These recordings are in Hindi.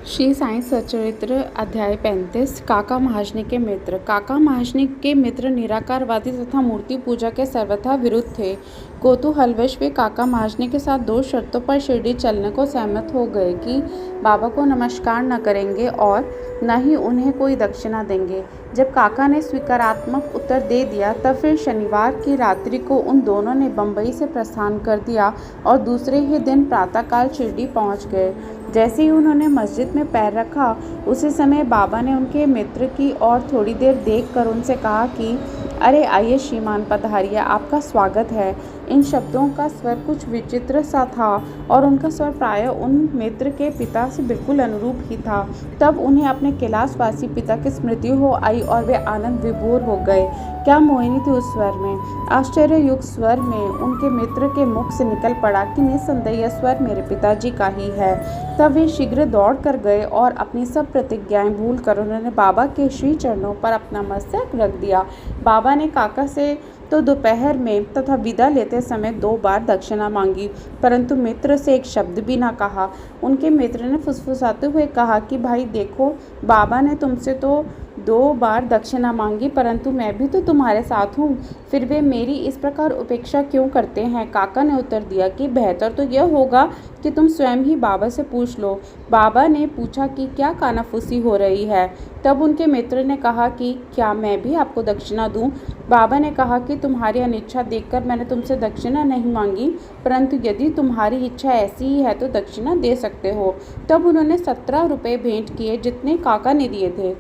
श्री साईं सच्चरित्र अध्याय 35 काका महाजनी के मित्र। काका महाजनी के मित्र निराकारवादी तथा मूर्ति पूजा के सर्वथा विरुद्ध थे। कौतूहलवश वे काका महाजनी के साथ दो शर्तों पर शिरडी चलने को सहमत हो गए कि बाबा को नमस्कार न करेंगे और न ही उन्हें कोई दक्षिणा देंगे। जब काका ने स्वीकारात्मक उत्तर दे दिया तब फिर शनिवार की रात्रि को उन दोनों ने बम्बई से प्रस्थान कर दिया और दूसरे ही दिन प्रातःकाल शिरडी पहुंच गए। जैसे ही उन्होंने मस्जिद में पैर रखा उसी समय बाबा ने उनके मित्र की ओर थोड़ी देर देखकर उनसे कहा कि अरे आइए श्रीमान पधारिए, आपका स्वागत है। इन शब्दों का स्वर कुछ विचित्र सा था और उनका स्वर प्रायः उन मित्र के पिता से बिल्कुल अनुरूप ही था। तब उन्हें अपने कैलाशवासी पिता की स्मृति हो आई और वे आनंद विभोर हो गए। क्या मोहिनी थी उस स्वर में! आश्चर्ययुक्त स्वर में उनके मित्र के मुख से निकल पड़ा कि निस्संदेह यह स्वर मेरे पिताजी का ही है। तब वे शीघ्र दौड़ कर गए और अपनी सब प्रतिज्ञाएं भूलकर उन्होंने बाबा के श्री चरणों पर अपना मस्तक रख दिया। बाबा ने काका से तो दोपहर में तथा विदा लेते समय 2 बार दक्षिणा मांगी, परंतु मित्र से एक शब्द भी ना कहा। उनके मित्र ने फुसफुसाते हुए कहा कि भाई देखो, बाबा ने तुमसे तो 2 बार दक्षिणा मांगी, परंतु मैं भी तो तुम्हारे साथ हूँ, फिर वे मेरी इस प्रकार उपेक्षा क्यों करते हैं? काका ने उत्तर दिया कि बेहतर तो यह होगा कि तुम स्वयं ही बाबा से पूछ लो। बाबा ने पूछा कि क्या कानाफूसी हो रही है? तब उनके मित्र ने कहा कि क्या मैं भी आपको दक्षिणा दूं? बाबा ने कहा कि तुम्हारी अनिच्छा देखकर मैंने तुमसे दक्षिणा नहीं मांगी, परंतु यदि तुम्हारी इच्छा ऐसी ही है तो दक्षिणा दे सकते हो। तब उन्होंने 17 रुपये भेंट किए जितने काका ने दिए थे।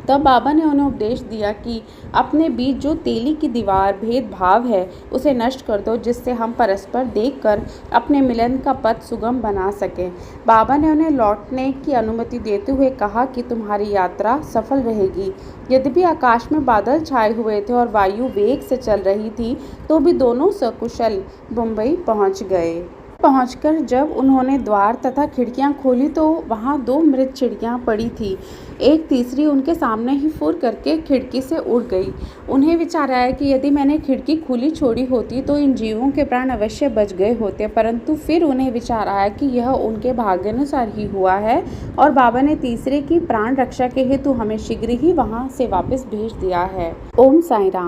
तब बाबा ने उन्हें उपदेश दिया कि अपने बीच जो तेली की दीवार भेदभाव है उसे नष्ट कर दो, जिससे हम परस्पर देखकर अपने मिलन का पथ सुगम बना सकें। बाबा ने उन्हें लौटने की अनुमति देते हुए कहा कि तुम्हारी यात्रा सफल रहेगी। यद्यपि आकाश में बादल छाए हुए थे और वायु वेग से चल रही थी, तो भी दोनों सकुशल मुंबई पहुंच गए। पहुंचकर जब उन्होंने द्वार तथा खिड़कियां खोली तो वहां 2 मृत चिड़ियां पड़ी थी। एक तीसरी उनके सामने ही फुर करके खिड़की से उड़ गई। उन्हें विचार आया कि यदि मैंने खिड़की खुली छोड़ी होती तो इन जीवों के प्राण अवश्य बच गए होते, परंतु फिर उन्हें विचार आया कि यह उनके भाग्यानुसार ही हुआ है और बाबा ने तीसरे की प्राण रक्षा के हेतु हमें शीघ्र ही वहां से वापस भेज दिया है। ओम साईं राम।